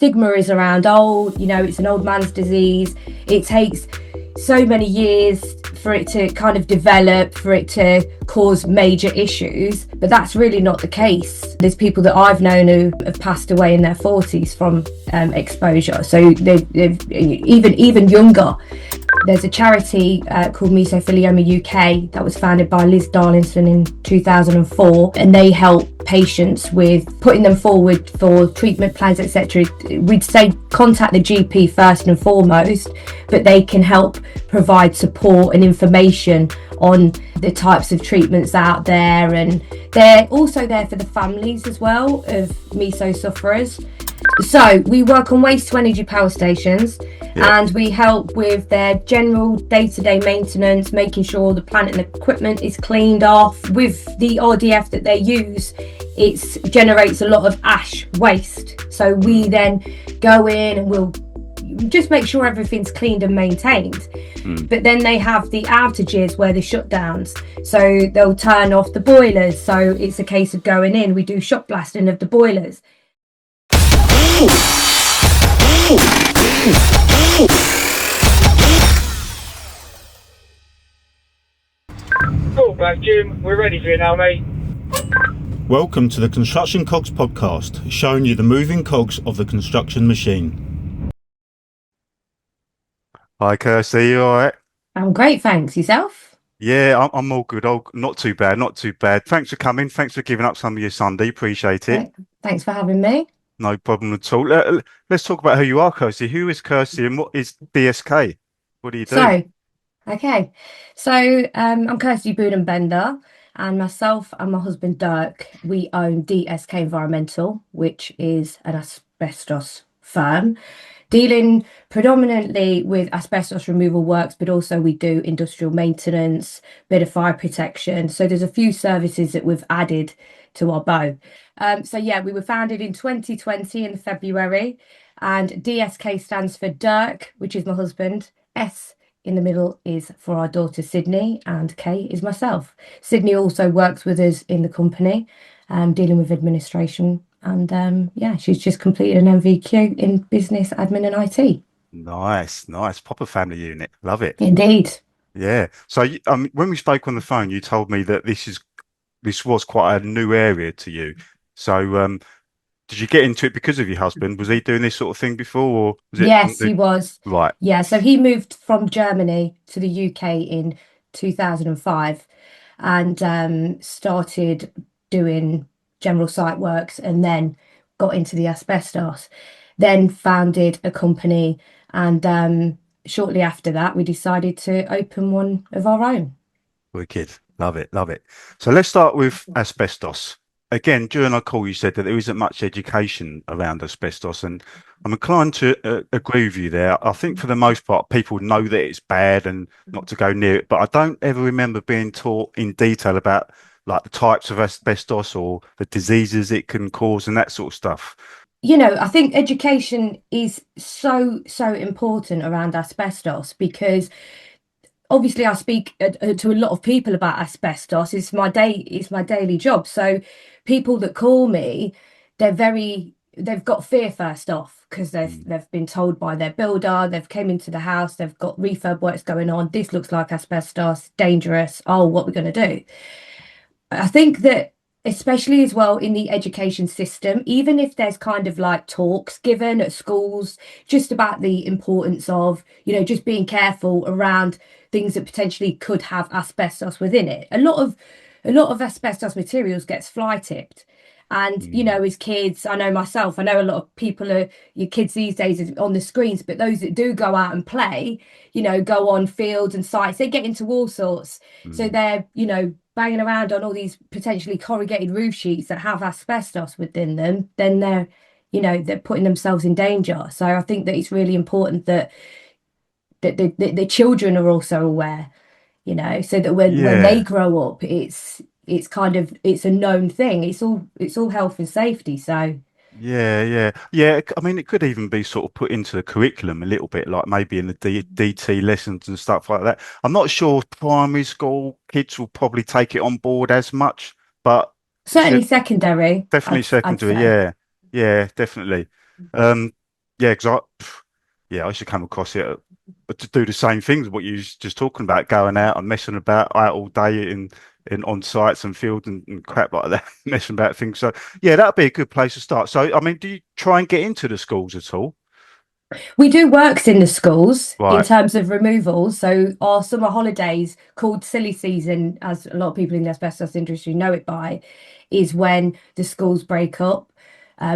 stigma is around, it's an old man's disease. It takes so many years for it to kind of develop, for it to cause major issues, but that's really not the case. There's people that I've known who have passed away in their 40s from exposure, so they're even younger. There's a charity called Mesothelioma UK that was founded by Liz Darlington in 2004, and they help patients with putting them forward for treatment plans, etc. We'd say contact the GP first and foremost, but they can help provide support and information on the types of treatments out there, and they're also there for the families as well of meso sufferers. So we work on waste to energy power stations, and we help with their general day-to-day maintenance, making sure the plant and equipment is cleaned off. With the RDF that they use, it generates a lot of ash waste, so we then go in and we'll just make sure everything's cleaned and maintained. But then they have the outages where the shutdowns, so they'll turn off the boilers, so it's a case of going in, we do shot blasting of the boilers. Cool, Black Jim, we're ready for you now, mate. Welcome to the Construction Cogs Podcast, showing you the moving cogs of the construction machine. Hi Kirsty, you alright? I'm great, thanks. Yourself? Yeah, I'm all good. Not too bad, not too bad. Thanks for coming. Thanks for giving up some of your Sunday. Appreciate it. Thanks for having me. No problem at all. Let's talk about who you are, Kirsty. Who is Kirsty and what is DSK? What do you do? So I'm Kirsty Budenbender, and myself and my husband Dirk, we own DSK Environmental, which is an asbestos firm dealing predominantly with asbestos removal works, but also we do industrial maintenance, bit of fire protection. So there's a few services that we've added to our bow. We were founded in 2020 in February, and DSK stands for Dirk, which is my husband. S in the middle is for our daughter Sydney, and K is myself. Sydney also works with us in the company, dealing with administration, and she's just completed an MVQ in business admin and IT. Nice. Proper family unit. Love it. Indeed. Yeah. So when we spoke on the phone, you told me that this was quite a new area to you. So did you get into it because of your husband? Was he doing this sort of thing before? Or was it Yes, he was. Right. Yeah, so he moved from Germany to the UK in 2005 and started doing general site works, and then got into the asbestos. Then founded a company, and shortly after that, we decided to open one of our own. Wicked. Love it. So let's start with asbestos. Again, during our call, you said that there isn't much education around asbestos, and I'm inclined to agree with you there. I think for the most part, people know that it's bad and not to go near it, but I don't ever remember being taught in detail about like the types of asbestos or the diseases it can cause and that sort of stuff. I think education is so important around asbestos, because obviously I speak to a lot of people about asbestos. It's my daily job. So people that call me, they've got fear first off, because they've been told by their builder, they've came into the house, they've got refurb works going on, this looks like asbestos, dangerous, what we're going to do. I think that especially as well in the education system, even if there's kind of like talks given at schools just about the importance of, just being careful around things that potentially could have asbestos within it. A lot of asbestos materials gets fly tipped. And, as kids, I know myself, I know a lot of people your kids these days are on the screens, but those that do go out and play, go on fields and sites, they get into all sorts. So they're, banging around on all these potentially corrugated roof sheets that have asbestos within them, then they're putting themselves in danger. So I think that it's really important that the children are also aware, so that when they grow up, it's a known thing. It's all health and safety. So Yeah. I mean, it could even be sort of put into the curriculum a little bit, like maybe in the DT lessons and stuff like that. I'm not sure if primary school kids will probably take it on board as much, but certainly secondary. Definitely secondary. Yeah, definitely. Yeah, because I used to come across it to do the same things what you was just talking about, going out and messing about out all day in on sites and fields and crap like that, messing about things. So yeah, that'd be a good place to start. So I mean, do you try and get into the schools at all? We do works in the schools in Right. terms of removals. So our summer holidays, called silly season, as a lot of people in the asbestos industry know it by, is when the schools break up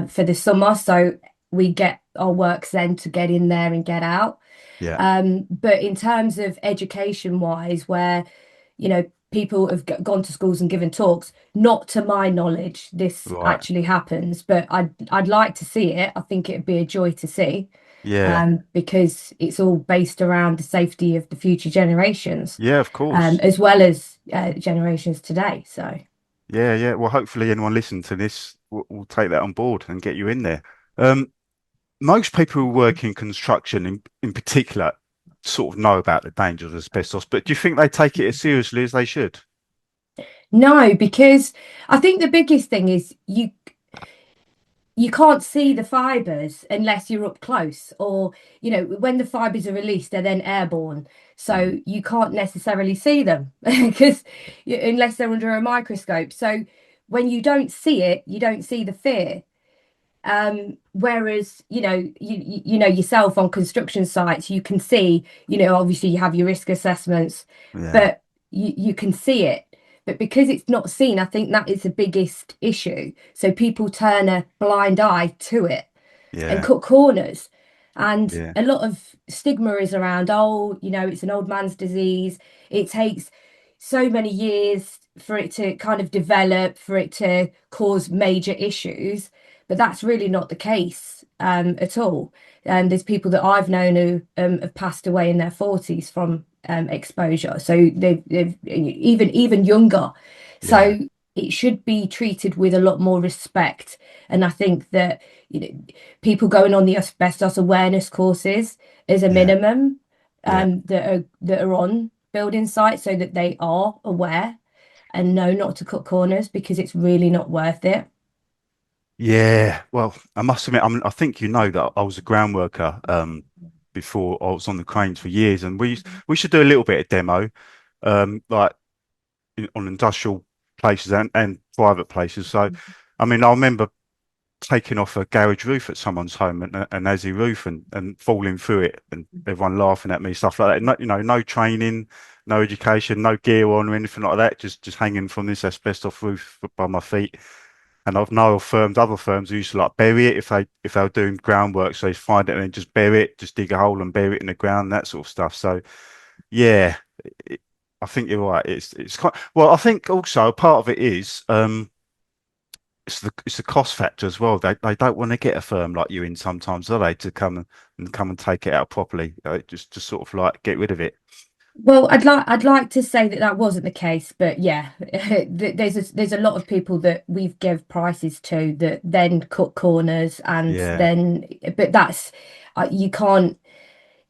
for the summer. So we get our works then to get in there and get out. Yeah. But in terms of education wise, where, people have gone to schools and given talks, not to my knowledge, this Right. actually happens, but I'd like to see it. I think it'd be a joy to see, Yeah. because it's all based around the safety of the future generations, Yeah, of course. as well as generations today. So. Yeah, yeah. Well, hopefully anyone listening to this will take that on board and get you in there. Um, Most people who work in construction in particular sort of know about the dangers of asbestos, but do you think they take it as seriously as they should? No, because I think the biggest thing is you can't see the fibers unless you're up close, or when the fibers are released, they're then airborne, Mm, so you can't necessarily see them because unless they're under a microscope. So when you don't see it, you don't see the fear. Whereas, you know yourself on construction sites, you can see, obviously you have your risk assessments, yeah, but you can see it. But because it's not seen, I think that is the biggest issue. So people turn a blind eye to it and yeah, cut corners. And yeah, a lot of stigma is around, oh, it's an old man's disease. It takes so many years for it to kind of develop, for it to cause major issues. But that's really not the case at all. And there's people that I've known who have passed away in their 40s from exposure. So they've even younger. yeah, So it should be treated with a lot more respect. And I think that you know people going on the asbestos awareness courses is a yeah, minimum, yeah. that are on building sites, so that they are aware and know not to cut corners, because it's really not worth it. Yeah, well, I must admit, I think you know that I was a ground worker before I was on the cranes for years, and we should do a little bit of demo, like on industrial places and private places. So, I mean, I remember taking off a garage roof at someone's home, and an Aussie roof, and falling through it, and everyone laughing at me, stuff like that. No, no training, no education, no gear on or anything like that. Just hanging from this asbestos roof by my feet. And I've known firms, other firms who used to like bury it if they were doing groundwork, so they find it and then just bury it, just dig a hole and bury it in the ground, that sort of stuff. So yeah, it, I think you're right. It's quite well. I think also part of it is it's the cost factor as well. They don't want to get a firm like you in sometimes, are they, to come and take it out properly? Just sort of like get rid of it. Well, I'd like to say that that wasn't the case, but yeah, there's a lot of people that we've give prices to that then cut corners, and Yeah. then, but that's, you can't.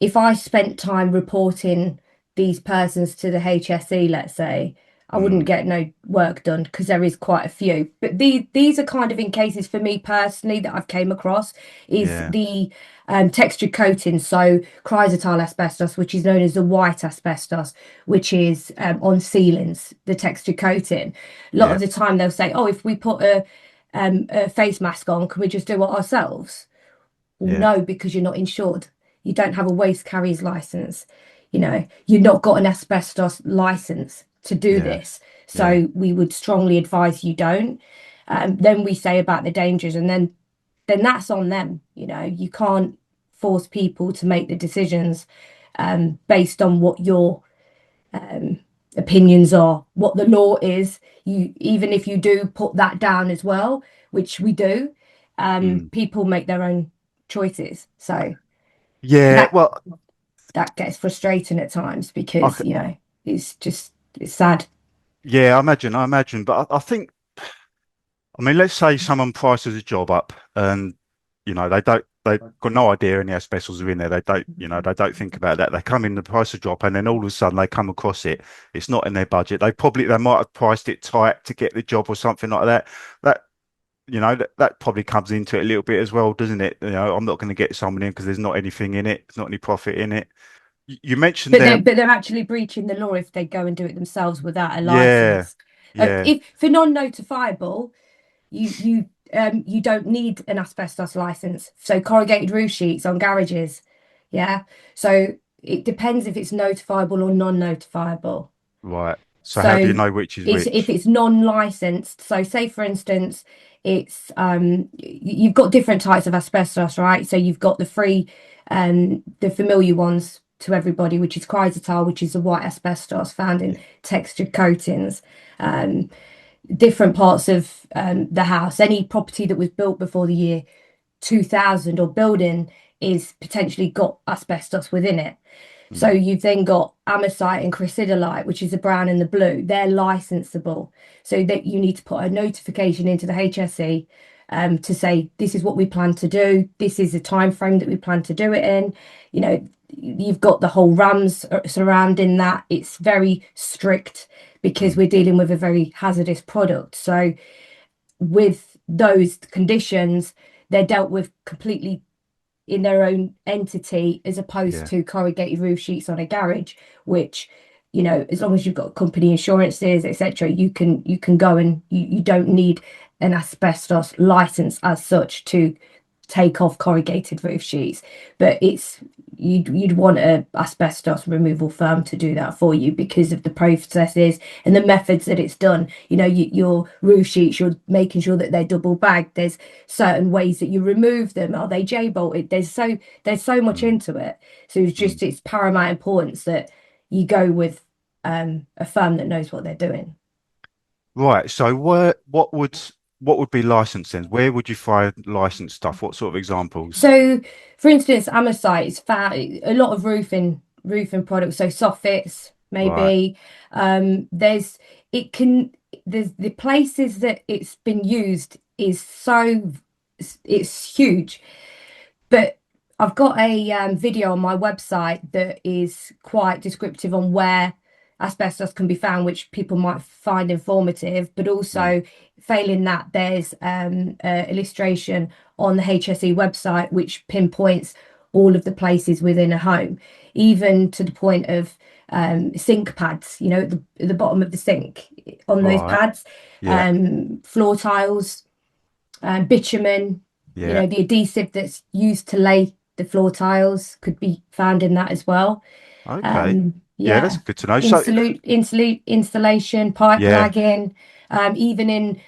If I spent time reporting these persons to the HSE, let's say, I wouldn't Mm, get no work done, because there is quite a few. But these are kind of in cases for me personally that I've came across, is yeah. the textured coating. So chrysotile asbestos, which is known as the white asbestos, which is on ceilings, the textured coating. A lot Yeah. of the time they'll say, oh, if we put a face mask on, can we just do it ourselves? Well, Yeah. no, because you're not insured. You don't have a waste carrier's license. You've not got an asbestos license to do Yeah. this. Yeah. So we would strongly advise you don't. Then we say about the dangers, and then that's on them. You can't force people to make the decisions based on what your um, opinions are, what the law is. Even if you do put that down as well, which we do, Mm. people make their own choices. So Yeah. that Well, that gets frustrating at times, I, because c- it's sad. yeah, I imagine, but I think, I mean, let's say someone prices a job up and, they've got no idea any asbestos are in there. They don't think about that. They come in the price of job, and then all of a sudden they come across it. It's not in their budget. They might have priced it tight to get the job or something like that. That that probably comes into it a little bit as well, doesn't it? I'm not going to get someone in because there's not anything in it, there's not any profit in it. You mentioned But there, they're actually breaching the law if they go and do it themselves without a yeah, license. yeah, If for non-notifiable, you don't need an asbestos license. So corrugated roof sheets on garages, yeah. So it depends if it's notifiable or non-notifiable. right. So how do you So know which is it's if which? it's non-licensed. So say for instance, it's you've got different types of asbestos, right? So you've got the familiar ones to everybody, which is chrysotile, which is the white asbestos found in textured coatings. Um, Different parts of the house, any property that was built before the year 2000 or building is potentially got asbestos within it. So Mm, you've then got amosite and chrysidolite, which is the brown and the blue. They're licensable. So that you need to put a notification into the HSE to say this is what we plan to do. This is the time frame that we plan to do it in. You've got the whole RAMs surrounding that. It's very strict because mm, we're dealing with a very hazardous product. So with those conditions, they're dealt with completely in their own entity as opposed yeah, to corrugated roof sheets on a garage, which as long as you've got company insurances, etc., you can go and you don't need an asbestos license as such to take off corrugated roof sheets. But you'd want a asbestos removal firm to do that for you because of the processes and the methods that it's done. Your roof sheets, you're making sure that they're double bagged. There's certain ways that you remove them. Are they J-bolted? There's so much mm, into it. So mm. it's paramount importance that you go with a firm that knows what they're doing. Right. So what would be licensed then? Where would you find licensed stuff? What sort of examples? So, for instance, amosite is found a lot of roofing products. So soffits, Right. maybe. There's it can there's the places that it's been used is so it's huge. But I've got a video on my website that is quite descriptive on where asbestos can be found, which people might find informative. But Mm. also, failing that, there's an illustration on the HSE website which pinpoints all of the places within a home, even to the point of sink pads. At the bottom of the sink, on those Right. pads, Yeah. floor tiles, bitumen, Yeah. the adhesive that's used to lay the floor tiles could be found in that as well. Okay. Yeah, that's Yeah, good to know. So, installation, pipe yeah. lagging, even in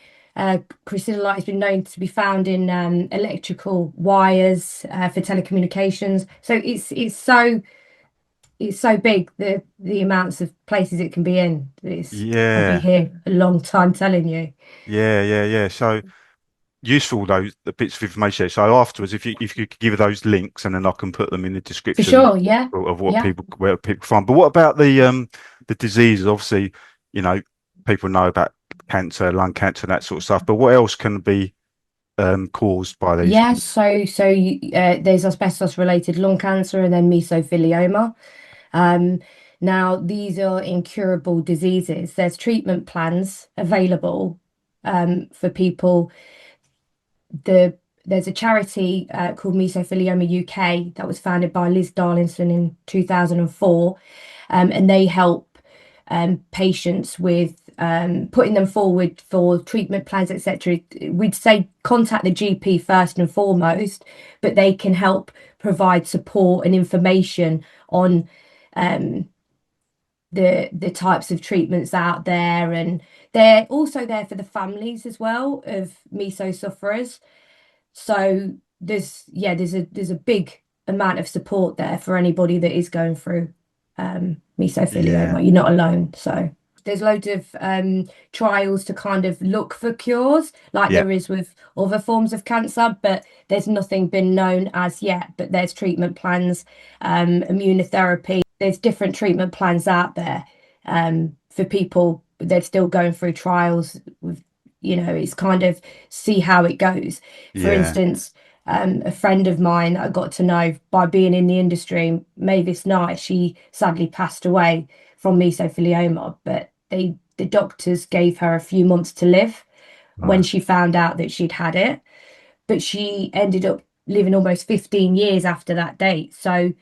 chrysolite has been known to be found in electrical wires for telecommunications. So it's so big the amounts of places it can be in. I'll be Yeah. here a long time telling you. Yeah. Yeah. Yeah. So useful those the bits of information. So afterwards, if you could give those links, and then I can put them in the For description sure, yeah, of yeah. where people find. But what about the diseases? Obviously, you know, people know about cancer, lung cancer, that sort of stuff. But what else can be caused by these? Yeah, there's asbestos related lung cancer and then mesothelioma. Um, Now, these are incurable diseases. There's treatment plans available for people. There's a charity called Mesothelioma UK that was founded by Liz Darlington in 2004, and they help patients with putting them forward for treatment plans, etc. We'd say contact the GP first and foremost, but they can help provide support and information on um, the types of treatments out there, and they're also there for the families as well of meso sufferers. So there's a big amount of support there for anybody that is going through Yeah. mesothelioma. You're not alone. So there's loads of trials to kind of look for cures, like Yeah. there is with other forms of cancer, but there's nothing been known as yet. But there's treatment plans, immunotherapy. There's different treatment plans out there for people. They're still going through trials with, it's kind of see how it goes. For Yeah. instance, a friend of mine that I got to know by being in the industry, Mavis Knight, she sadly passed away from mesothelioma, but the doctors gave her a few months to live, when Right. she found out that she'd had it, but she ended up living almost 15 years after that date. So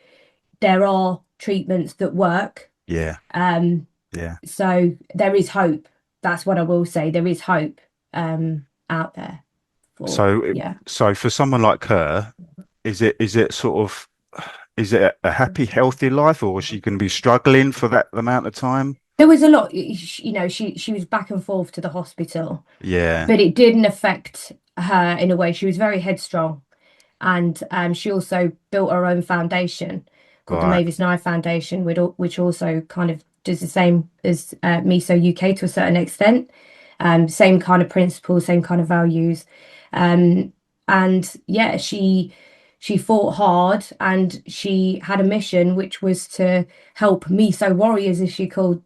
there are treatments that work. Yeah. Um, Yeah. so there is hope. That's what I will say. There is hope out there for, So, yeah. so for someone like her, is it sort of, is it a happy, healthy life, or is she going to be struggling for that amount of time? There was a lot, you know, she was back and forth to the hospital, Yeah. but it didn't affect her in a way. She was very headstrong, and she also built her own foundation called the Right. Mavis Nye Foundation, which also kind of does the same as Meso UK to a certain extent. Same kind of principles, same kind of values, and yeah, she fought hard, and she had a mission, which was to help Meso warriors, as she called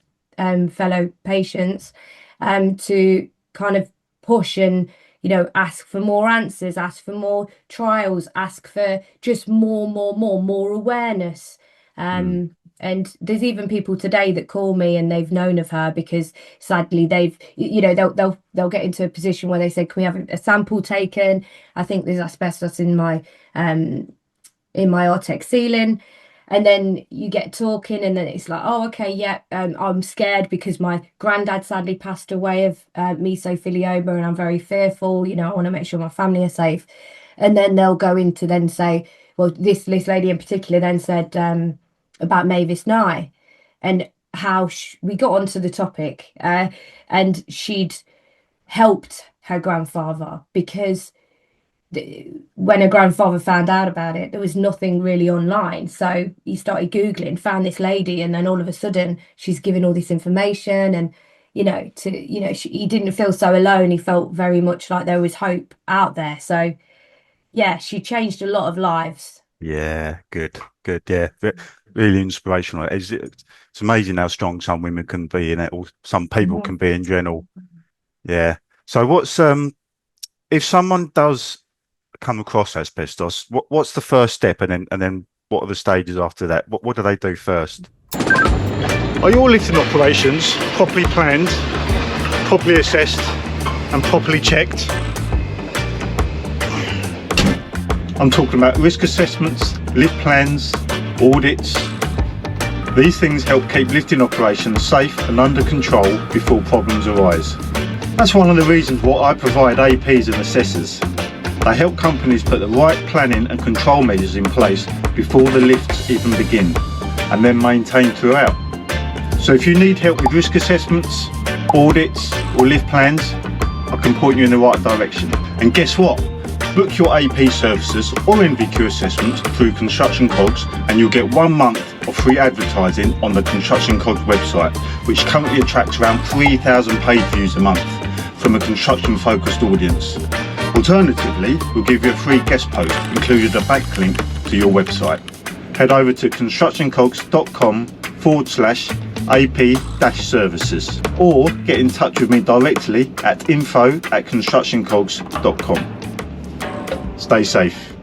fellow patients, to kind of push and, you know, ask for more answers, ask for more trials, ask for just more awareness. Mm. And there's even people today that call me and they've known of her because sadly they've, you know, they'll get into a position where they say, can we have a sample taken? I think there's asbestos in my Arctic ceiling. And then you get talking, and then it's like, oh, okay, yeah, I'm scared because my granddad sadly passed away of mesothelioma, and I'm very fearful. You know, I want to make sure my family are safe. And then they'll go into then say, well, this lady in particular then said about Mavis Nye, and how we got onto the topic, and she'd helped her grandfather because when her grandfather found out about it, there was nothing really online. So he started Googling, found this lady, and then all of a sudden she's giving all this information. And, you know, he didn't feel so alone. He felt very much like there was hope out there. So, yeah, she changed a lot of lives. Yeah. Good. Good. Yeah. Really inspirational. It's amazing how strong some women can be in it, or some people Mhm. can be in general. Yeah. So if someone does come across asbestos, what's the first step, and then what are the stages after that? What do they do first? Are your lifting operations properly planned, properly assessed and properly checked? I'm talking about risk assessments, lift plans, audits. These things help keep lifting operations safe and under control before problems arise. That's one of the reasons why I provide APs and assessors. They help companies put the right planning and control measures in place before the lifts even begin, and then maintain throughout. So if you need help with risk assessments, audits or lift plans, I can point you in the right direction. And guess what? Book your AP services or NVQ assessments through Construction Cogs, and you'll get 1 month of free advertising on the Construction Cogs website, which currently attracts around 3,000 paid views a month from a construction focused audience. Alternatively, we'll give you a free guest post, including a backlink to your website. Head over to constructioncogs.com/AP-services, or get in touch with me directly at info@constructioncogs.com. Stay safe.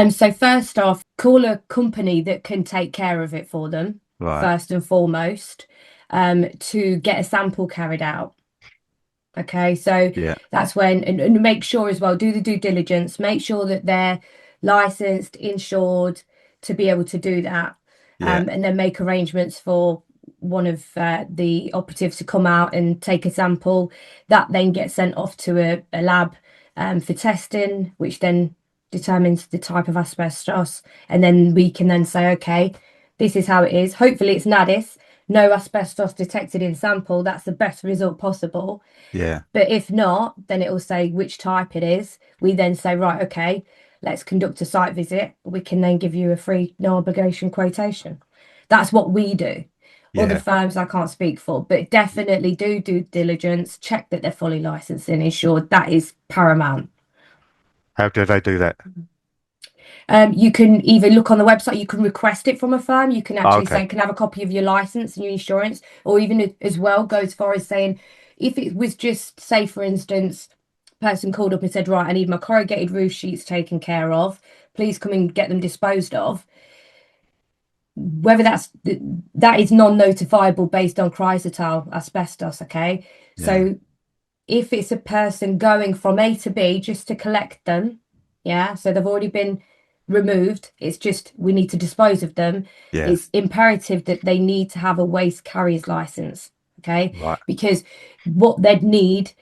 So first off, call a company that can take care of it for them, Right. first and foremost, to get a sample carried out. Okay, so Yeah. that's when, and make sure as well, do the due diligence, make sure that they're licensed, insured to be able to do that. Yeah. And then make arrangements for one of the operatives to come out and take a sample. That then gets sent off to a lab for testing, which then determines the type of asbestos. And then we can then say, okay, this is how it is. Hopefully it's NADIS, no asbestos detected in sample. That's the best result possible. Yeah. But if not, then it will say which type it is. We then say, right, okay, let's conduct a site visit. We can then give you a free, no obligation quotation. That's what we do. Other Yeah. firms I can't speak for, but definitely do due diligence, check that they're fully licensed and insured. That is paramount. How do they do that? You can either look on the website, you can request it from a firm, you can actually Okay. say, can I have a copy of your license and your insurance, or even as well go as far as saying, if it was just, say, for instance, person called up and said, right, I need my corrugated roof sheets taken care of, please come and get them disposed of. Whether that is non-notifiable based on chrysotile asbestos, okay? Yeah. So if it's a person going from A to B just to collect them, yeah, so they've already been removed, it's just we need to dispose of them, Yeah. it's imperative that they need to have a waste carrier's license, okay? Right. Because what they'd need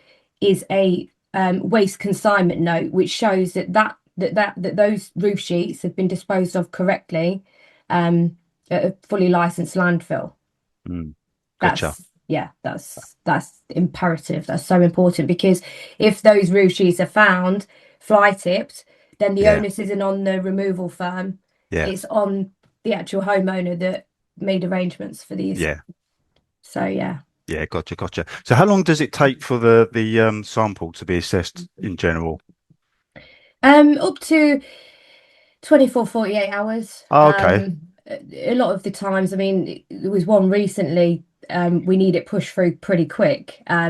is a waste consignment note, which shows that those roof sheets have been disposed of correctly at a fully licensed landfill. Mm. Gotcha. That's yeah, that's imperative. That's so important because if those roof sheets are found fly tipped, then the Yeah. onus isn't on the removal firm. Yeah. It's on the actual homeowner that made arrangements for these. Yeah. So yeah. Yeah. Gotcha. So how long does it take for the sample to be assessed in general? Up to 24, 48 hours. Oh, okay. A lot of the times, I mean, there was one recently, we need it pushed through pretty quick. A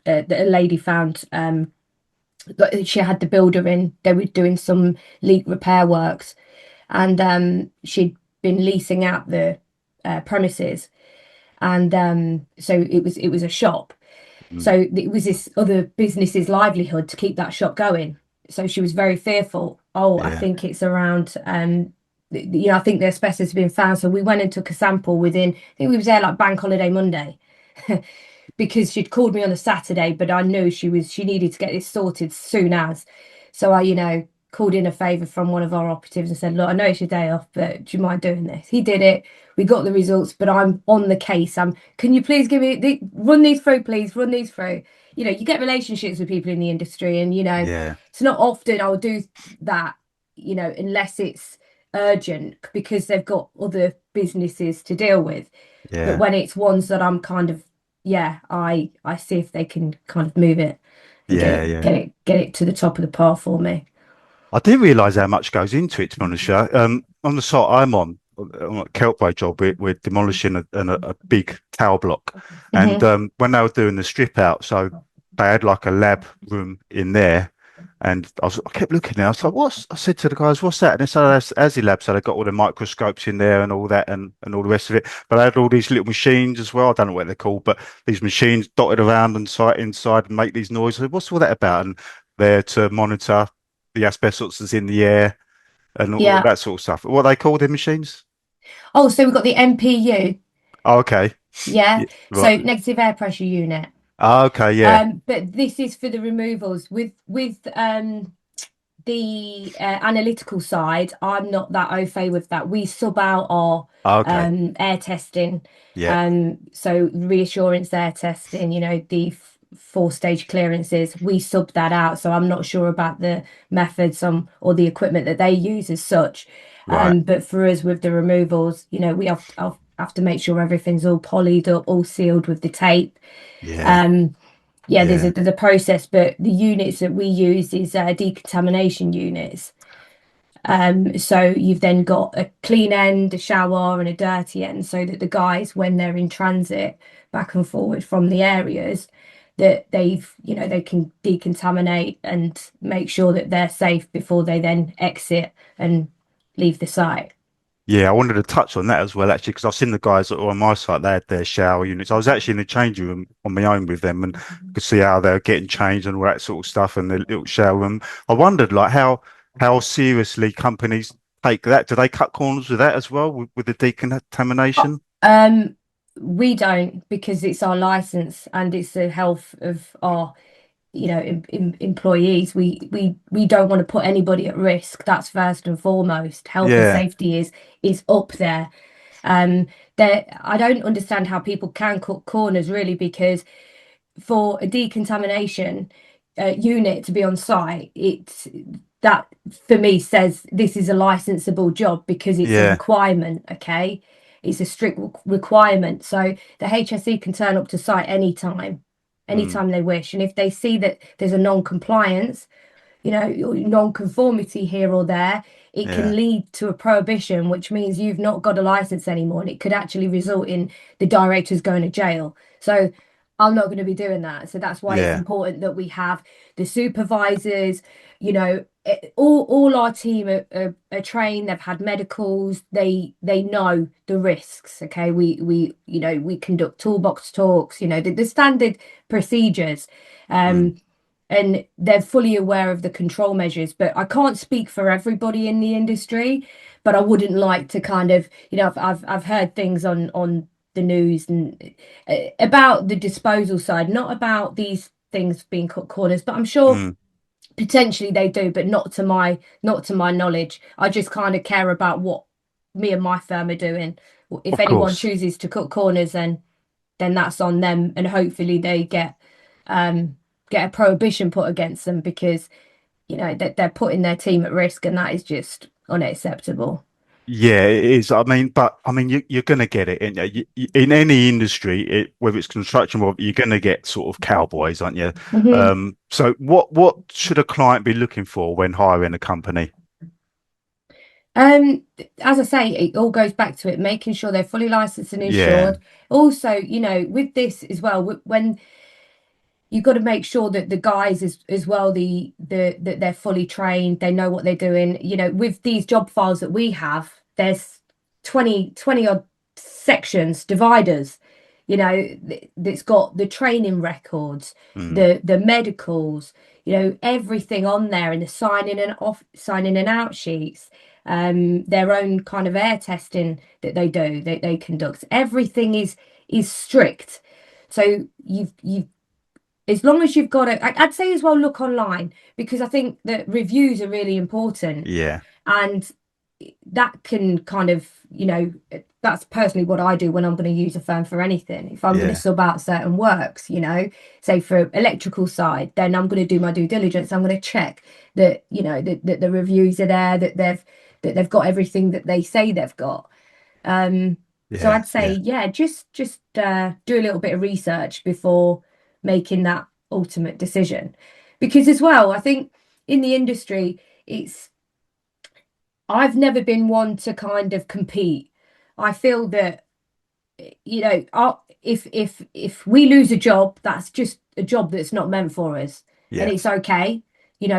lady found that she had the builder in, they were doing some leak repair works, and she'd been leasing out the premises, and so it was a shop. Mm. So it was this other business's livelihood to keep that shop going. So she was very fearful. Oh, I Yeah. think it's around, I think the asbestos has been found. So we went and took a sample within, I think we was there like Bank Holiday Monday, because she'd called me on a Saturday, but I knew she needed to get this sorted soon as. So I called in a favour from one of our operatives and said, look, I know it's your day off, but do you mind doing this? He did it. We got the results, but I'm on the case. Can you please run these through, please, run these through. You get relationships with people in the industry, and Yeah. it's not often I'll do that, unless it's urgent because they've got other businesses to deal with. But Yeah. when it's ones that I'm kind of, yeah, I see if they can kind of move it and get Yeah. it Yeah. get it get it to the top of the pile for me. I didn't realise how much goes into it, to be honest. Yeah. On the site I'm on a Keltway job, we're demolishing a big tower block, and Hmm. when they were doing the strip out, so they had like a lab room in there, and I kept looking there. I was like, "What's?" I said to the guys, "What's that?" And they said, "That's ASI lab." So they got all the microscopes in there and all that, and all the rest of it. But they had all these little machines as well. I don't know what they're called, but these machines dotted around and site inside and make these noises. I said, what's all that about? And they're to monitor the asbestos that's in the air and all Yeah. that sort of stuff. What are they call the machines? Oh, so we've got the MPU. Oh, okay. Yeah. Yeah, right. So negative air pressure unit. Oh, okay. Yeah. But this is for the removals with the analytical side. I'm not that au fait with that. We sub out our Oh, okay. air testing, Yeah. so reassurance air testing. The four-stage clearances. We sub that out, so I'm not sure about the methods or the equipment that they use as such. Right. But for us with the removals, we have to make sure everything's all polyed up, all sealed with the tape. Yeah. Um, yeah, there's Yeah. a process, but the units that we use is decontamination units. So you've then got a clean end, a shower, and a dirty end, so that the guys, when they're in transit back and forward from the areas, that they can decontaminate and make sure that they're safe before they then exit and leave the site. Yeah, I wanted to touch on that as well, actually, because I've seen the guys that were on my site, they had their shower units. I was actually in the changing room on my own with them and could see how they're getting changed and all that sort of stuff and the little shower room. I wondered, like, how seriously companies take that. Do they cut corners with that as well, with the decontamination? Um, we don't, because it's our license and it's the health of our employees. We don't want to put anybody at risk. That's first and foremost. Health and Yeah, safety is up there. There, I don't understand how people can cut corners really, because for a decontamination unit to be on site, that for me says this is a licensable job because it's a yeah, requirement. Okay, it's a strict requirement. So the HSE can turn up to site mm, anytime they wish. And if they see that there's a non-compliance, non-conformity here or there, it yeah, can lead to a prohibition, which means you've not got a license anymore, and it could actually result in the directors going to jail. So I'm not going to be doing that. So that's why it's yeah, important that we have the supervisors, you know, all our team are trained. They've had medicals. They know the risks. Okay, we conduct toolbox talks. The standard procedures, Mm. and they're fully aware of the control measures. But I can't speak for everybody in the industry. But I wouldn't like to kind of, I've heard things on the news and about the disposal side, not about these things being cut corners, but I'm sure Mm. potentially they do, but not to my knowledge. I just kind of care about what me and my firm are doing. If Of anyone course. chooses to cut corners, then that's on them, and hopefully they get a prohibition put against them, because that they're putting their team at risk, and that is just unacceptable. Yeah, it is. But you're going to get it in any industry, whether it's construction or you're going to get sort of cowboys, aren't you? Hmm. So what should a client be looking for when hiring a company? Um, as I say, it all goes back to it, making sure they're fully licensed and Yeah. insured. Also, with this as well, when you've got to make sure that the guys as well, that they're fully trained, they know what they're doing. With these job files that we have, there's 20 odd sections, dividers, that's got the training records, Mm. the medicals, everything on there, and the signing and out sheets, their own kind of air testing that they conduct. Everything is strict. So you've as long as you've got it, I'd say as well, look online, because I think that reviews are really important, Yeah. and that can kind of, that's personally what I do when I'm going to use a firm for anything. If I'm going to Yeah. sub out certain works, say for electrical side, then I'm going to do my due diligence. I'm going to check that, that the reviews are there, that they've got everything that they say they've got. So Yeah. I'd say, Yeah. yeah, just do a little bit of research before making that ultimate decision. Because as well, I think in the industry, it's I've never been one to kind of compete. I feel that, if we lose a job, that's just a job that's not meant for us, and Yeah. it's okay.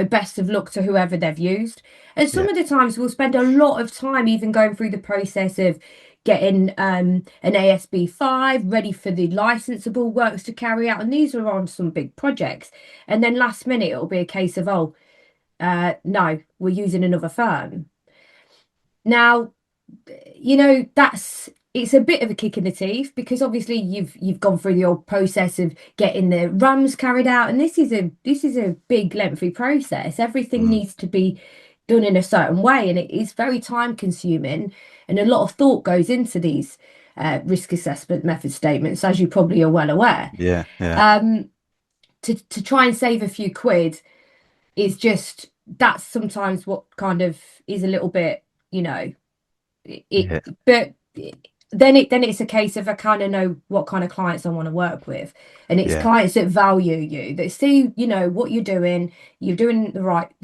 Best of luck to whoever they've used. And some Yeah. of the times we'll spend a lot of time even going through the process of getting an ASB 5 ready for the licensable works to carry out, and these are on some big projects. And then last minute it'll be a case of, oh, no, we're using another firm. Now, it's a bit of a kick in the teeth, because obviously you've gone through the old process of getting the RAMs carried out, and this is a big lengthy process. Everything Mm. needs to be done in a certain way, and it is very time consuming, and a lot of thought goes into these risk assessment method statements, as you probably are well aware. Yeah. Yeah. Um, to try and save a few quid is just, that's sometimes what kind of is a little bit, it Yeah. but then it's a case of, I kind of know what kind of clients I want to work with, and it's Yeah. clients that value you, that see what you're doing the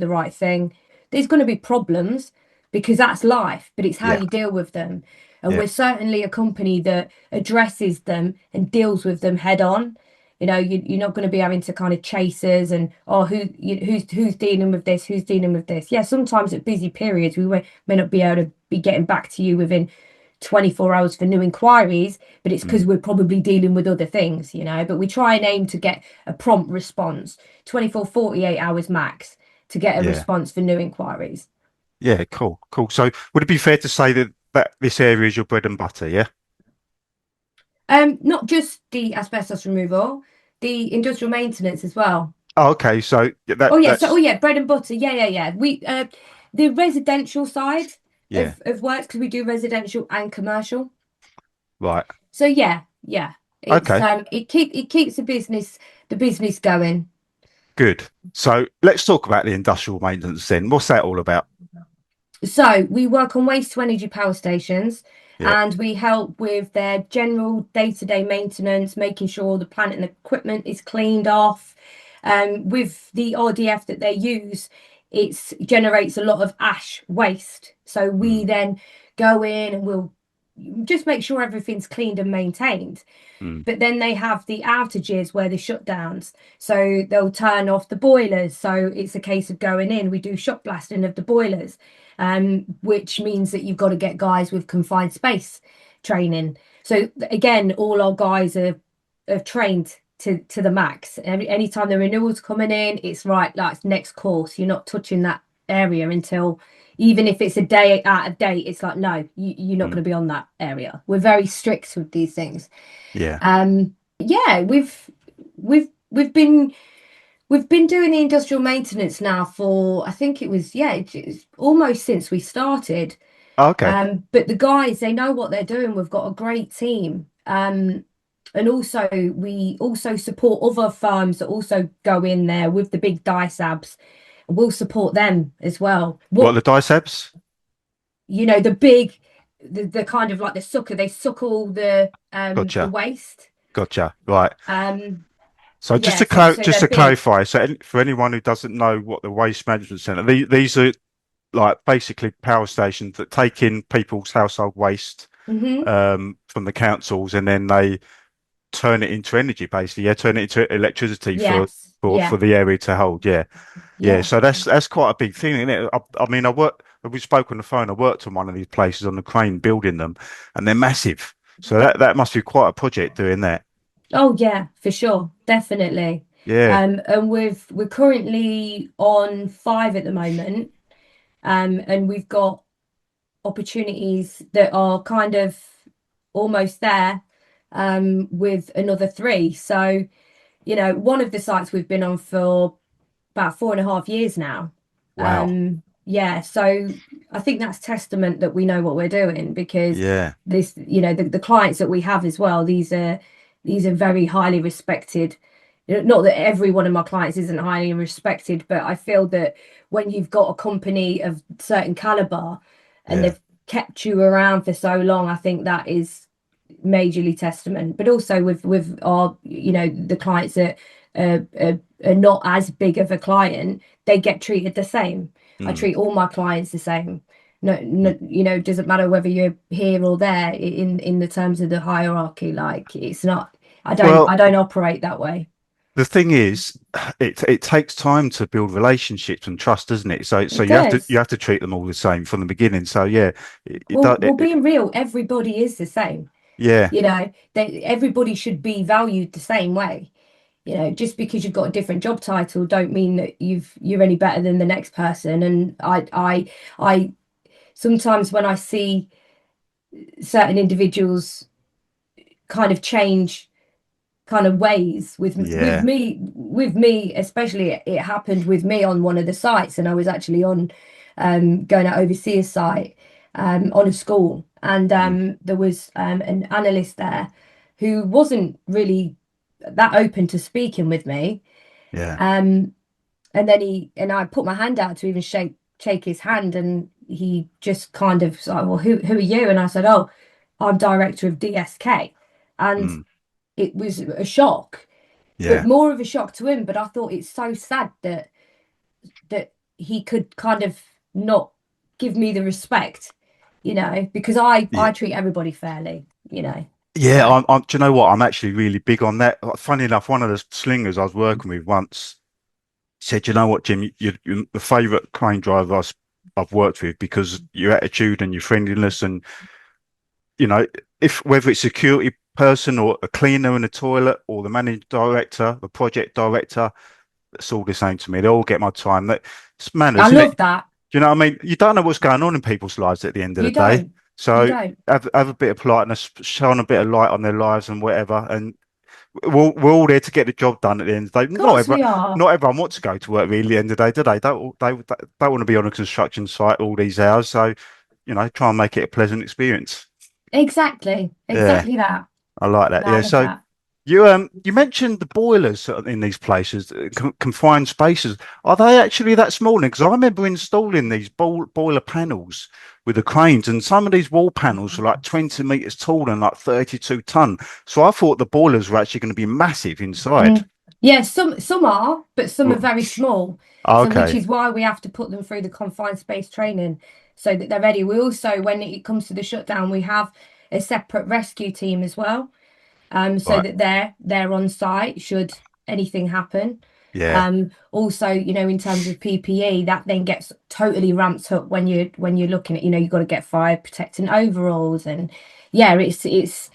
right thing. There's going to be problems, because that's life, but it's how Yeah. you deal with them, and Yeah. we're certainly a company that addresses them and deals with them head on. You're not going to be having to kind of chasers and, oh, who's dealing with this, who's dealing with this. Yeah, sometimes at busy periods we may not be able to be getting back to you within 24 hours for new inquiries, but it's because Mm. we're probably dealing with other things, but we try and aim to get a prompt response, 24, 48 hours max, to get a Yeah. response for new inquiries. Yeah. Cool. Cool. So would it be fair to say that this area is your bread and butter? Yeah. Not just the asbestos removal, the industrial maintenance as well. Oh, okay. So Oh yeah, so, oh that's yeah, bread and butter. Yeah, yeah, yeah. The residential side yeah. of works, because we do residential and commercial. Right. So yeah, yeah. It's Okay. it keeps the business going. Good. So let's talk about the industrial maintenance then. What's that all about? So we work on waste to energy power stations, Yeah. and we help with their general day-to-day maintenance, making sure the plant and equipment is cleaned off. With the RDF that they use, it generates a lot of ash waste. So we Mm. then go in and we'll just make sure everything's cleaned and maintained. Mm. But then they have the outages where the shutdowns. So they'll turn off the boilers. So it's a case of going in. We do shock blasting of the boilers, which means that you've got to get guys with confined space training. So again, all our guys are trained to the max. Anytime the renewal's coming in, it's right, like next course. You're not touching that area until, even if it's a day out of date, it's like, no, you're not going to be on that area. We're very strict with these things. Yeah. Yeah, we've been doing the industrial maintenance now for, I think it was, it's almost since we started. Okay. But the guys, they know what they're doing. We've got a great team. And also we also support other firms that also go in there with the big DSABs. We'll support them as well. What are the DSABs? The big, the kind of like the sucker, they suck all the Gotcha. waste. Gotcha. Right. So just Yeah, to so just to they're big. clarify, so for anyone who doesn't know what the Waste Management Centre, these are like basically power stations that take in people's household waste Mhm. from the councils, and then they turn it into energy, basically. Yeah, turn it into electricity Yes. for Yeah. the area to hold. Yeah. Yeah. So that's quite a big thing, isn't it? I mean, we spoke on the phone. I worked on one of these places on the crane building them, and they're massive. So that must be quite a project doing that. Oh yeah, for sure. Definitely. Yeah. And we're currently on 5 at the moment. And we've got opportunities that are kind of almost there, with another 3. So, one of the sites we've been on for about 4.5 years now. Wow. Yeah, so I think that's testament that we know what we're doing, because Yeah. this, the clients that we have as well, these are very highly respected. Not that every one of my clients isn't highly respected, but I feel that when you've got a company of certain caliber and Yeah. they've kept you around for so long, I think that is majorly testament. But also with our, the clients that are not as big of a client, they get treated the same. I Mm. treat all my clients the same. No, doesn't matter whether you're here or there in the terms of the hierarchy. Like, it's not. I Well, don't operate that way. the thing is, it takes time to build relationships and trust, doesn't it? So It you does. have to treat them all the same from the beginning. So yeah, Well, being real, everybody is the same. yeah, Everybody should be valued the same way. Just because you've got a different job title don't mean that you're any better than the next person. And I sometimes when I see certain individuals kind of change kind of ways with yeah, me especially, it happened with me on one of the sites, and I was actually on going to oversee a site on a school, and mm, there was an analyst there who wasn't really that open to speaking with me. yeah, And then I put my hand out to even shake his hand, and he just kind of like, well, who are you? And I said, oh, I'm director of DSK. And mm, it was a shock, but yeah, more of a shock to him. But I thought it's so sad that he could kind of not give me the respect, because yeah. I treat everybody fairly, Yeah, so do you know what? I'm actually really big on that. Funny enough, one of the slingers I was working with once said, "You know what, Jim? You're the favourite crane driver I've worked with because your attitude and your friendliness, and you know, if whether it's a security person or a cleaner in the toilet or the managing director, the project director, it's all the same to me. They all get my time. It's manners, I isn't it? love that. Do you know what I mean? You don't know what's going on in people's lives at the end of You the day. don't you So don't have a bit of politeness, shine a bit of light on their lives and whatever. And we're all there to get the job done at the end of the day. Of course we are. Not everyone wants to go to work really at the end of the day, do they? Don't want to be on a construction site all these hours. So, try and make it a pleasant experience. Exactly Yeah, that. I like that. No, I Yeah. love So that. you mentioned the boilers in these places, confined spaces. Are they actually that small? Because I remember installing these boiler panels with the cranes, and some of these wall panels were like 20 meters tall and like 32 ton. So I thought the boilers were actually going to be massive inside. Yeah, some are, but some are Mm. very small. So which Okay. is why we have to put them through the confined space training so that they're ready. We also, when it comes to the shutdown, we have a separate rescue team as well, so Right. that they're on site should anything happen. Yeah. Also, in terms of PPE, that then gets totally ramped up when you're looking at, you've got to get fire protecting overalls, and yeah, it's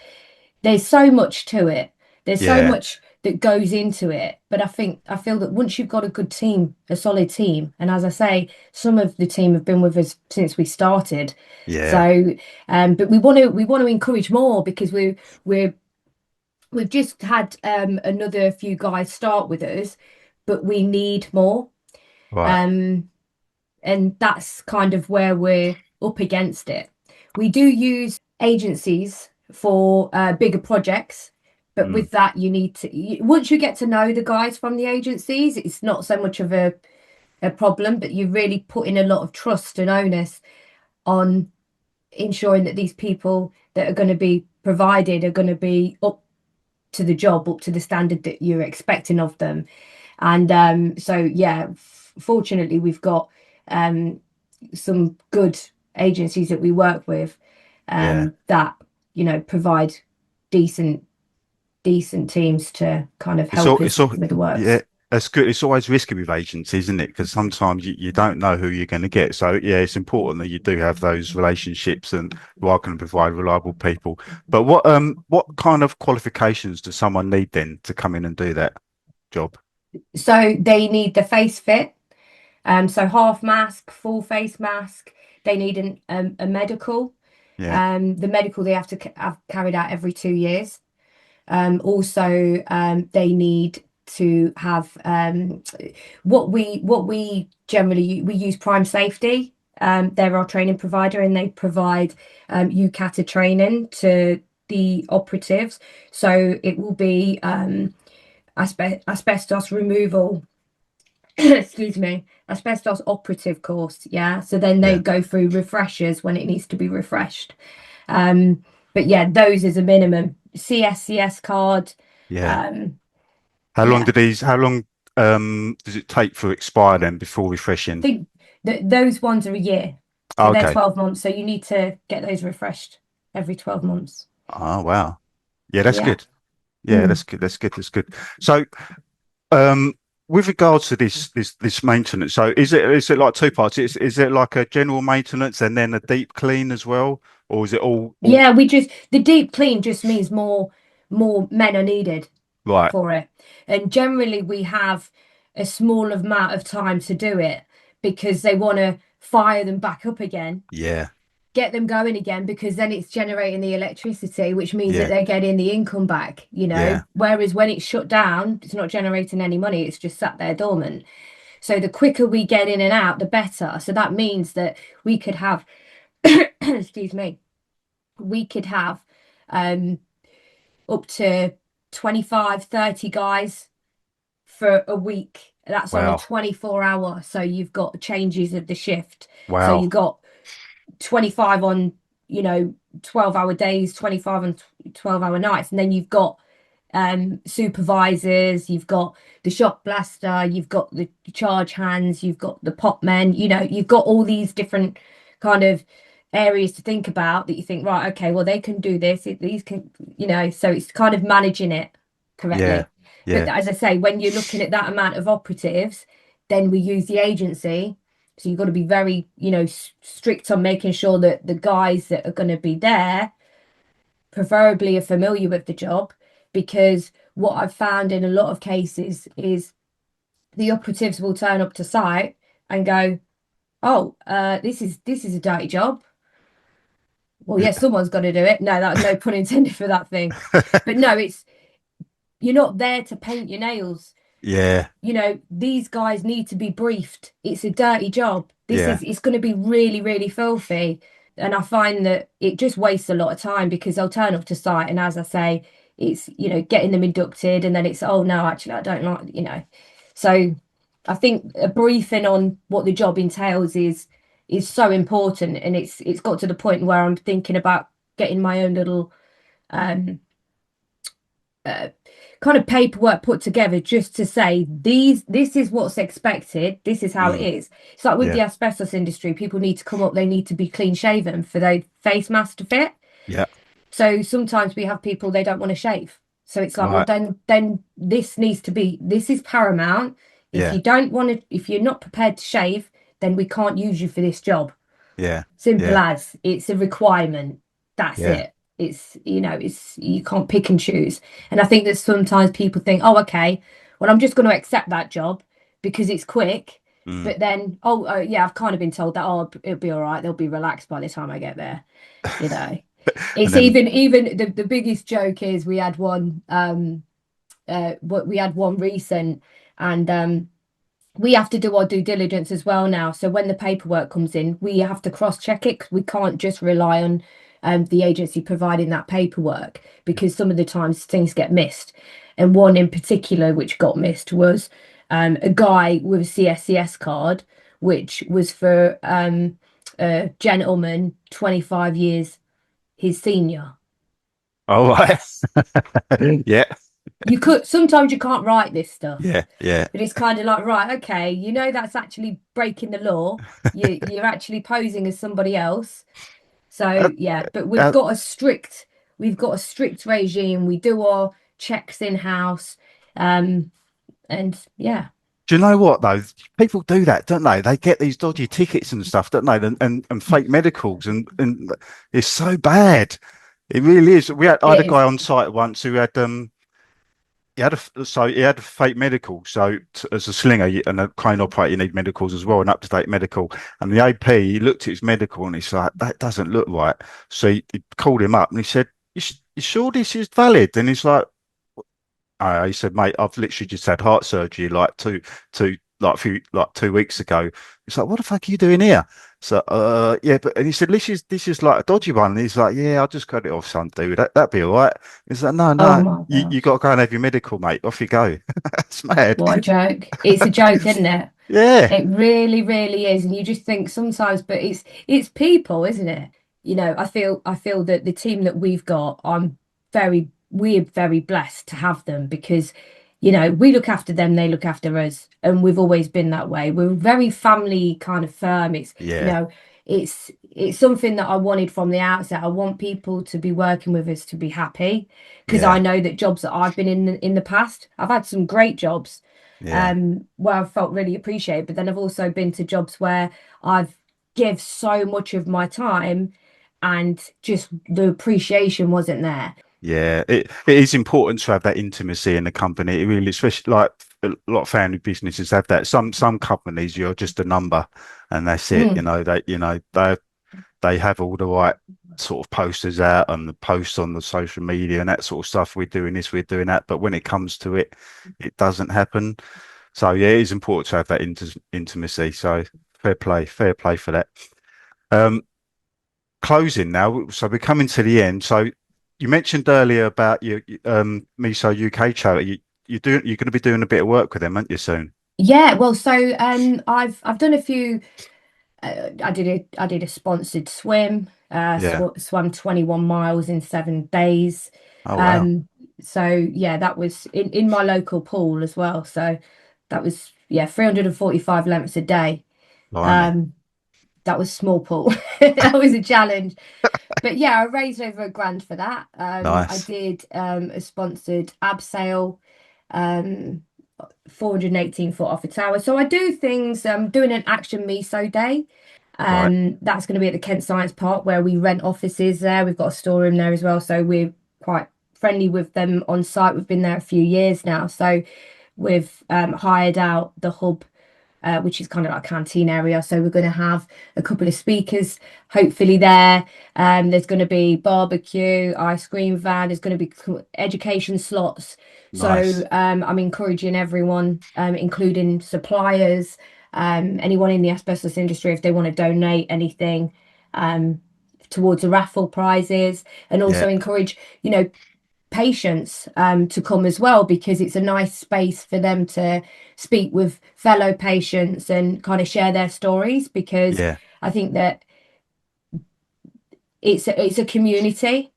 there's so much to it. There's so Yeah. much that goes into it. But I feel that once you've got a good team, a solid team, and as I say, some of the team have been with us since we started. Yeah. So, but we want to encourage more, because we've just had another few guys start with us, but we need more. Right. Um, and that's kind of where we're up against it. We do use agencies for bigger projects, but Mm. with that, once you get to know the guys from the agencies, it's not so much of a problem, but you're really putting a lot of trust and onus on ensuring that these people that are going to be provided are going to be up to the job, up to the standard that you're expecting of them. And so, yeah, fortunately, we've got some good agencies that we work with, Yeah. that provide decent teams to kind of It's all, help it's us all, with the yeah, works. that's good. It's always risky with agencies, isn't it? Because sometimes you don't know who you're going to get. So yeah, it's important that you do have those relationships and you are going to provide reliable people. But what kind of qualifications does someone need then to come in and do that job? So they need the face fit, so half mask, full face mask. They need a medical. Yeah. The medical they have to have carried out every 2 years. Also, they need to have what we generally we use Prime Safety. They're our training provider, and they provide UCATA training to the operatives. So it will be asbestos removal. Excuse me, asbestos operative course. Yeah. So then they Yeah. go through refreshers when it needs to be refreshed. But yeah, those is a minimum. CSCS card. Yeah. Um, How long yeah, does it take for expire then before I refreshing? think that those ones are a year. So Oh, they're okay. 12 months. So you need to get those refreshed every 12 months. Oh, wow. Yeah, that's Yeah. good. Yeah, Mm. that's good. That's good. That's good. So, um, with regards to this maintenance, so is it like two parts? Is it like a general maintenance and then a deep clean as well, or is it all Yeah, the deep clean just means more men are needed right? for it. And generally we have a small amount of time to do it, because they want to fire them back up again, Yeah, get them going again, because then it's generating the electricity, which means that yeah, they're getting the income back, yeah, whereas when it's shut down, it's not generating any money, it's just sat there dormant. So the quicker we get in and out, the better. So that means that we could have excuse me, we could have um up to 25, 30 guys for a week. That's on a wow, 24-hour. So you've got changes of the shift. So wow, you've got 25 on, 12-hour days, 25 on 12-hour nights. And then you've got supervisors, you've got the shot blaster, you've got the charge hands, you've got the pop men, you've got all these different kind of areas to think about, that you think, right, okay, well, they can do this, these can, so it's kind of managing it yeah, correctly. But yeah, as I say, when you're looking at that amount of operatives, then we use the agency. So you've got to be very, strict on making sure that the guys that are going to be there preferably are familiar with the job, because what I've found in a lot of cases is the operatives will turn up to site and go, "Oh, this is a dirty job." Well, yeah, yes, someone's got to do it. No, that no pun intended for that thing. But no, you're not there to paint your nails. yeah, These guys need to be briefed. It's a dirty job. yeah, It's going to be really, really filthy. And I find that it just wastes a lot of time, because they'll turn up to site, and as I say, it's, getting them inducted, and then it's, oh no, actually I don't like. So I think a briefing on what the job entails is so important, and it's got to the point where I'm thinking about getting my own little um uh, kind of paperwork put together, just to say, this is what's expected, this is how it mm, is. It's like with the yeah, asbestos industry, people need to come up, they need to be clean shaven for their face mask to fit. yeah, So sometimes we have people, they don't want to shave. So it's like, well, Right. then this is paramount. If Yeah. you don't want to, if you're not prepared to shave, then we can't use you for this job. Yeah. Simple Yeah. as, it's a requirement. That's Yeah. it. It's, it's, you can't pick and choose. And I think that sometimes people think, oh, okay, well, I'm just going to accept that job because it's quick. Mm. But then, yeah, I've kind of been told that, oh, it'll be all right. They'll be relaxed by the time I get there. You know, And it's then, even the biggest joke is we had one, we had one recent, and we have to do our due diligence as well now. So when the paperwork comes in, we have to cross check it 'cause we can't just rely on the agency providing that paperwork because some of the times things get missed. And one in particular which got missed was a guy with a CSCS card, which was for a gentleman 25 years his senior. all right. Yeah. You could sometimes you can't write this stuff. Yeah. Yeah. But it's kind of like, right, okay, that's actually breaking the law. You're actually posing as somebody else. Uh, So yeah, but uh, we've got a strict regime. We do our checks in house. And yeah. do you know what though? People do that, don't they? They get these dodgy tickets and stuff, don't they? And fake medicals, and it's so bad. It really is. I had a It guy is. on site once who had he had a fake medical. So as a slinger and a crane operator, you need medicals as well, an up to date medical. And the AP, he looked at his medical and he's like, that doesn't look right. So he called him up and he said, you sure this is valid? And he's like, he said, mate, I've literally just had heart surgery like 2 weeks ago. He's like, what the fuck are you doing here? So, yeah, but and he said, this is like a dodgy one. And he's like, yeah, I'll just cut it off, son, dude. That'd be all right. He's like, no, Oh no, my you gosh. got to go and have your medical, mate. Off you go. That's mad. What a joke. It's a joke, isn't it? Yeah, It really, really is. And you just think sometimes, but it's people, isn't it? I feel that the team that we've got, we're very blessed to have them because, we look after them, they look after us, and we've always been that way. We're a very family kind of firm. It's, yeah, it's something that I wanted from the outset. I want people to be working with us to be happy because I yeah, know that jobs that I've been in the past, I've had some great jobs yeah, where I've felt really appreciated, but then I've also been to jobs where I've give so much of my time and just the appreciation wasn't there. yeah. It is important to have that intimacy in the company. It really, especially like a lot of family businesses have that. Some companies, you're just a number, and that's it. Mm. They have all the right sort of posters out and the posts on the social media and that sort of stuff. We're doing this, we're doing that, but when it comes to it, it doesn't happen. So yeah, it is important to have that intimacy. So fair play for that. Um, Closing now. So we're coming to the end. So you mentioned earlier about your Meso UK charity. You're going to be doing a bit of work with them, aren't you, soon? Yeah, well, so I've done a few. I did a sponsored swim. Yeah. Swam 21 miles in 7 days. Oh wow. Um, so yeah, that was in my local pool as well. So that was 345 lengths a day. Blimey. Um, that was small pool. That was a challenge. But yeah, I raised over £1,000 for that. I Nice. did a sponsored abseil, um, 418 foot off a tower. So I do things, doing an action meso day. Right. That's going to be at the Kent Science Park where we rent offices there. We've got a storeroom there as well. So we're quite friendly with them on site. We've been there a few years now. So we've hired out the hub, which is kind of like a canteen area. So we're going to have a couple of speakers, hopefully there. There's going to be barbecue, ice cream van. There's going to be education slots. Nice. So I'm encouraging everyone, including suppliers, anyone in the asbestos industry, if they want to donate anything towards the raffle prizes, and Yeah. also encourage, patients to come as well because it's a nice space for them to speak with fellow patients and kind of share their stories because Yeah. I think that it's a community,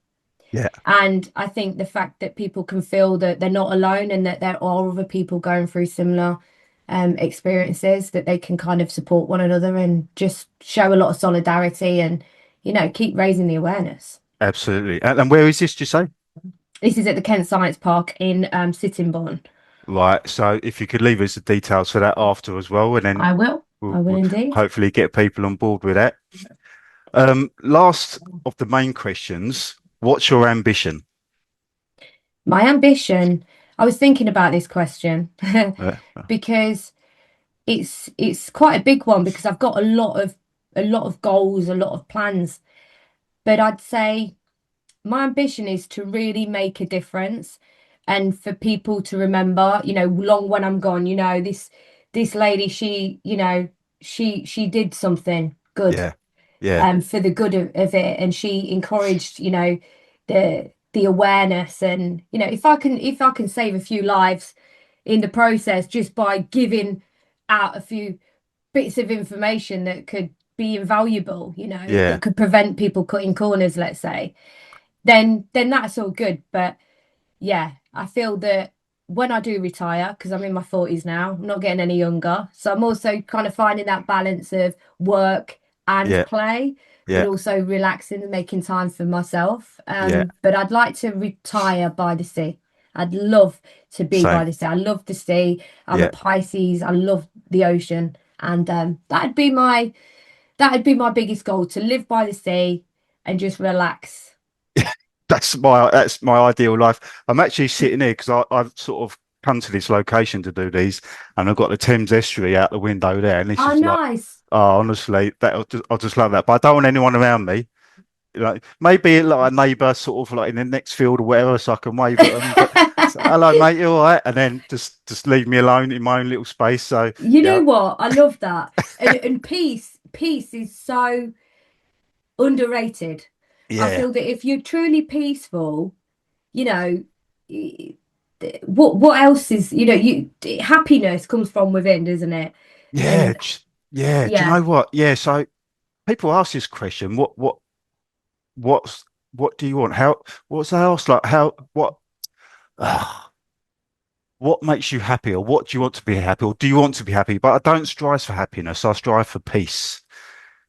Yeah. and I think the fact that people can feel that they're not alone and that there are other people going through similar experiences, that they can kind of support one another and just show a lot of solidarity and keep raising the awareness. Absolutely. And where is this, do you say? This is at the Kent Science Park in Sittingbourne. Right. So if you could leave us the details for that after as well, and then I will. I will we'll indeed. hopefully get people on board with that. Last of the main questions, what's your ambition? My ambition, I was thinking about this question Uh, because it's quite a big one because I've got a lot of goals, a lot of plans. But I'd say my ambition is to really make a difference and for people to remember, long when I'm gone, this lady, she did something good yeah. Yeah. for the good of it, and she encouraged, the awareness, and if I can save a few lives in the process just by giving out a few bits of information that could be invaluable, Yeah. that could prevent people cutting corners, let's say, then that's all good. But yeah, I feel that when I do retire, because I'm in my 40s now, I'm not getting any younger. So I'm also kind of finding that balance of work and Yeah. play, but Yeah. also relaxing and making time for myself. Yeah. But I'd like to retire by the sea. I'd love to be by Same. the sea. I love the sea. I'm a Yeah. Pisces. I love the ocean. And that'd be my biggest goal, to live by the sea and just relax. That's my ideal life. I'm actually sitting here because I've sort of come to this location to do these, and I've got the Thames estuary out the window there, and this Oh, is like, nice. oh, honestly, I just love that. But I don't want anyone around me. Like maybe like a neighbour, sort of like in the next field or whatever, so I can wave at them. But so, hello, mate, you all right? And then just leave me alone in my own little space. So You yeah, know what? I love that. And peace is so underrated. I yeah, feel that if you're truly peaceful, you know, y- what else is, happiness comes from within, doesn't it? yeah, And yeah. Do you yeah, know what? Yeah. So people ask this question: what's what do you want? How what's they ask? Like how uh, what makes you happy, or what do you want to be happy, or do you want to be happy? But I don't strive for happiness. I strive for peace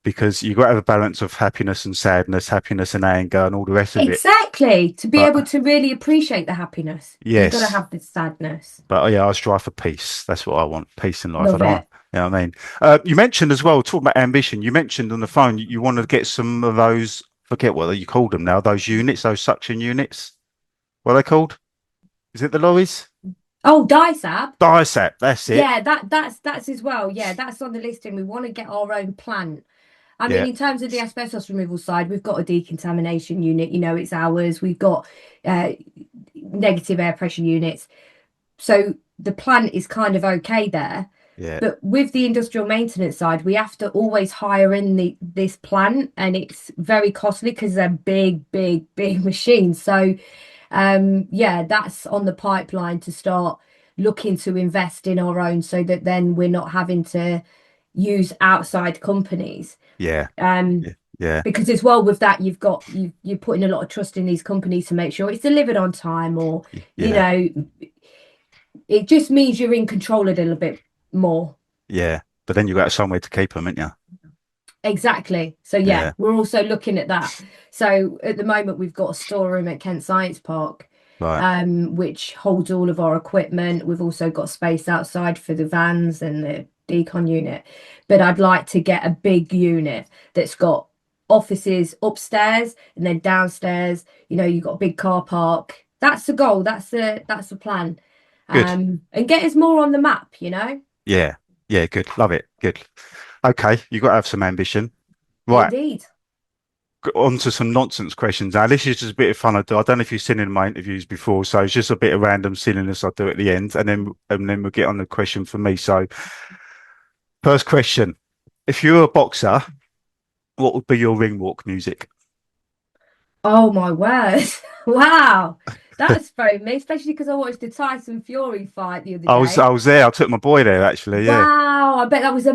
because you've got to have a balance of happiness and sadness, happiness and anger, and all the rest of it. exactly. To be But able to really appreciate the happiness, you've got to yes, have the sadness. but yeah, I strive for peace. That's what I want, peace in life. I Love don't want, it. you know what I mean? You mentioned as well, talking about ambition, you mentioned on the phone you want to get some of those, forget what you called them now, those units, those suction units. What are they called? Is it the lorries? Oh, DISAB. DISAP, that's it. Yeah, that's as well. Yeah, that's on the listing. We want to get our own plant. I mean, Yeah, in terms of the asbestos removal side, we've got a decontamination unit, it's ours. We've got uh, negative air pressure units. So the plant is kind of okay there. yeah, But with the industrial maintenance side, we have to always hire in this plant, and it's very costly because they're big, big, big machines. So yeah, that's on the pipeline to start looking to invest in our own so that then we're not having to use outside companies. yeah, Um, yeah, yeah, because as well with that, you're putting a lot of trust in these companies to make sure it's delivered on time, or you yeah, know, it just means you're in control a little bit more. yeah. But then you got somewhere to keep them, ain't you? Exactly. So yeah, Yeah, we're also looking at that. So at the moment we've got a storeroom at Kent Science Park, right. which holds all of our equipment. We've also got space outside for the vans and the decon unit. But I'd like to get a big unit that's got offices upstairs and then downstairs. You've got a big car park. That's the goal. That's the plan. Good. And get us more on the map. Yeah, yeah, good. Love it. Good. Okay, you got to have some ambition. Right, Indeed. on to some nonsense questions now. This is just a bit of fun I do. I don't know if you've seen in my interviews before, so it's just a bit of random silliness I do at the end, and then we'll get on the question for me. So, first question: if you were a boxer, what would be your ring walk music? Oh my word. Wow. That's thrown me, especially because I watched the Tyson Fury fight the other I was day. I was there. I took my boy there actually. Yeah, Wow, I bet that was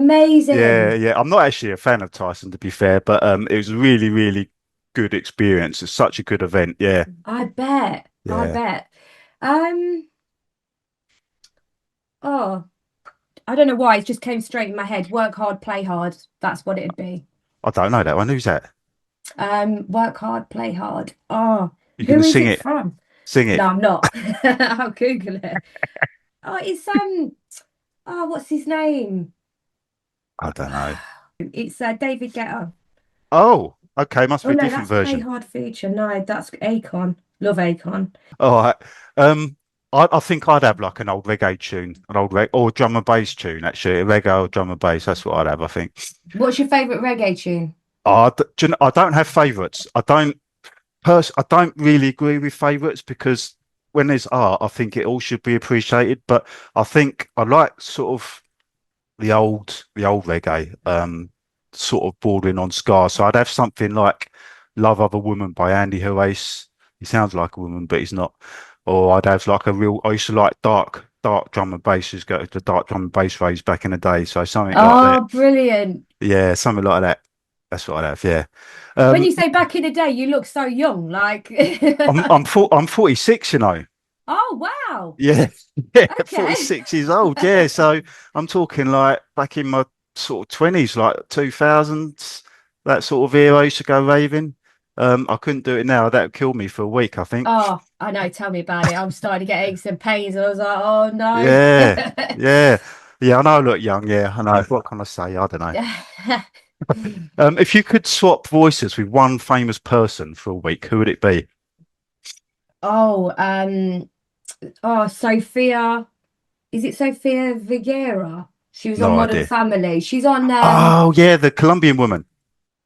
yeah, amazing. yeah. I'm not actually a fan of Tyson to be fair, but it was a really, really good experience. It's such a good event. Yeah, I bet. I yeah. bet. Um, oh, I don't know why. It just came straight in my head. Work hard, play hard. That's what it'd be. I don't know that one. Who's that? Work hard, play hard. Oh, You're going who to is sing it it. from? Sing No, it. I'm not. I'll Google it. Oh, it's oh, what's his name? I don't know. It's David Guetta. Oh, okay. Must Oh be a no, different that's Play version. Hard feature. No, that's Akon. Love Akon. All right. Um, I think I'd have like an old reggae tune, an old or drum and bass tune, actually. A reggae or drum and bass. That's what I'd have, I think. What's your favourite reggae tune? I don't have favourites. I don't really agree with favourites because when there's art, I think it all should be appreciated. But I think I like sort of the old reggae, sort of bordering on ska. So I'd have something like "Love of a Woman" by Andy Horace. He sounds like a woman, but he's not. Or I'd have like a real. I used to like dark drum and bass. Just go to the dark drum and bass phase back in the day. So something like that. Oh, brilliant. Yeah, something like that. That's what I'd have. Yeah. When Um, you say back in the day, you look so young, like I'm 46, you know. Oh wow. Yeah, yeah, Okay. 46 years old. Yeah, so I'm talking like back in my sort of 20s, like 2000s, that sort of era. I used to go raving. I couldn't do it now. That would kill me for a week, I think. Oh, I know, tell me about it. I'm starting to get aches and pains. I was like, oh no. Yeah, yeah, yeah. I know I look young. Yeah, I know. What can I say? I don't know. If you could swap voices with one famous person for a week, who would it be? Oh, Sophia. Is it Sophia Vergara? She was on No Modern idea. Family. She's on Oh, yeah, the Colombian woman.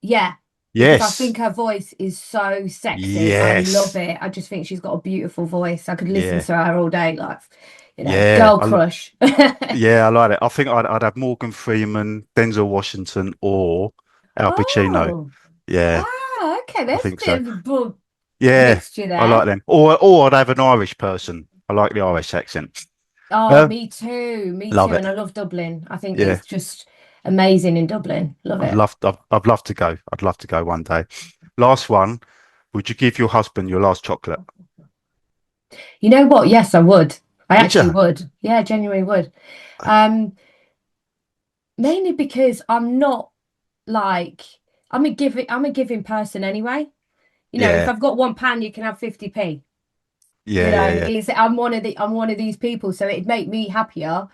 yeah, because I Yes, think her voice is so sexy. I love yes, it. I just think she's got a beautiful voice. I could listen yeah, to her all day, like, yeah. girl crush. Yeah, I like it. I think I'd have Morgan Freeman, Denzel Washington, or Al Pacino. Oh, Yeah, okay. I There's a think bit so. of a broad Yeah, mixture I like there. them. Or I'd have an Irish person. I like the Irish accent. Oh, Uh, me too. Me love too. it. And I love Dublin. I think Yeah, it's just amazing in Dublin. Love it. I'd love to go. I'd love to go one day. Last one. Would you give your husband your last chocolate? You know what? Yes, I would. I Would actually you? would. Yeah, genuinely would. Um, Mainly because I'm not like I'm a giving person anyway. If Yeah, I've got £1, you can have 50p. yeah, yeah, yeah, It's I'm one of these people, so it'd make me happier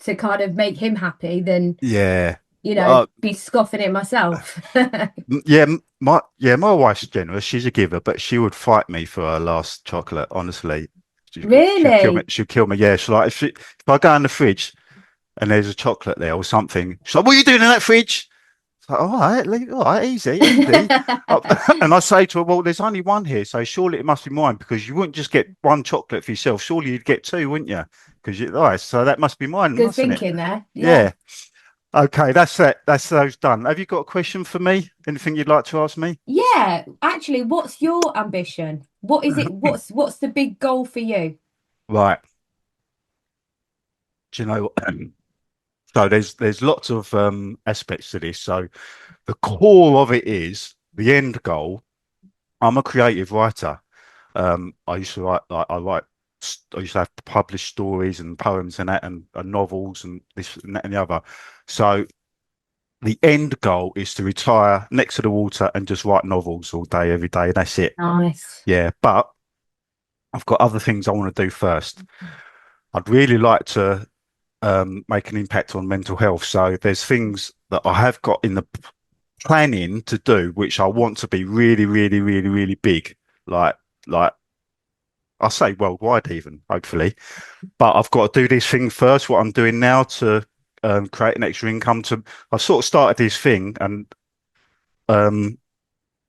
to kind of make him happy than, yeah. Uh, be scoffing it myself. yeah, my wife's generous. She's a giver, but she would fight me for her last chocolate. Honestly, she'll kill me. Really? She'll kill me. Yeah, she's like if I go in the fridge and there's a chocolate there or something, she's like, "What are you doing in that fridge?" It's like, all right, easy, easy. And I say to her, "Well, there's only one here, so surely it must be mine because you wouldn't just get one chocolate for yourself. Surely you'd get two, wouldn't you? Because all right, so that must be mine, Good mustn't it?" thinking there. Yeah. Yeah. Okay, that's it. That's those done. Have you got a question for me? Anything you'd like to ask me? Yeah. Actually, what's your ambition? What is it? What's the big goal for you? Right. Do you know what? So there's lots of aspects to this. So the core of it is the end goal. I'm a creative writer. I used to write like I used to have to publish stories and poems and that and novels and this and that and the other. So the end goal is to retire next to the water and just write novels all day, every day. That's it. Nice. Yeah, but I've got other things I want to do first. I'd really like to make an impact on mental health. So there's things that I have got in the planning to do, which I want to be really, really, really, really big. Like I say worldwide even, hopefully. But I've got to do this thing first, what I'm doing now to create an extra income to I've sort of started this thing and um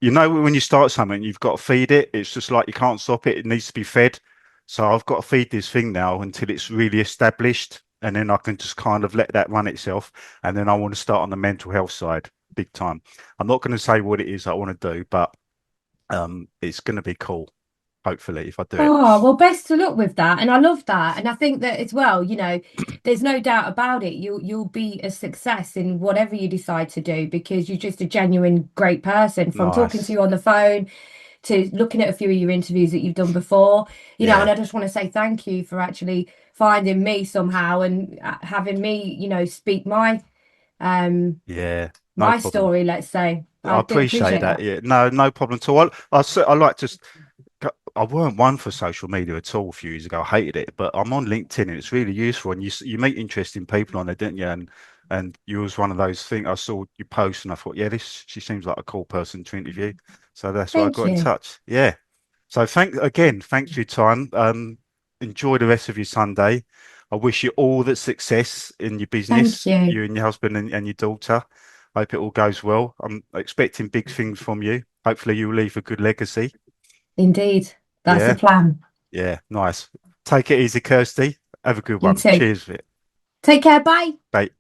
when you start something, you've got to feed it. It's just like you can't stop it. It needs to be fed. So I've got to feed this thing now until it's really established. And then I can just kind of let that run itself. And then I want to start on the mental health side big time. I'm not going to say what it is I want to do, but it's going to be cool, hopefully, if I do it. Oh, well, best of luck with that. And I love that. And I think that as well, there's no doubt about it. You'll be a success in whatever you decide to do because you're just a genuine great person from talking to Nice. you on the phone to looking at a few of your interviews that you've done before, and Yeah. I just want to say thank you for actually finding me somehow and having me, speak um Yeah. No my problem. story, let's say. I do appreciate appreciate that. that. Yeah, no problem at all. I like to. I weren't one for social media at all a few years ago. I hated it, but I'm on LinkedIn and it's really useful. And you meet interesting people on there, didn't you? And you was one of those things. I saw you post and I thought, yeah, she seems like a cool person to interview. So that's why I Thank got in you. touch. Yeah. So thanks for your time. Enjoy the rest of your Sunday. I wish you all the success in your Thank business, you. you and your husband and your daughter. Hope it all goes well. I'm expecting big things from you. Hopefully you will leave a good legacy. Indeed. That's the Yeah. plan. Yeah. Nice. Take it easy, Kirsty. Have a good You one. too. Cheers. Take care. Bye. Bye.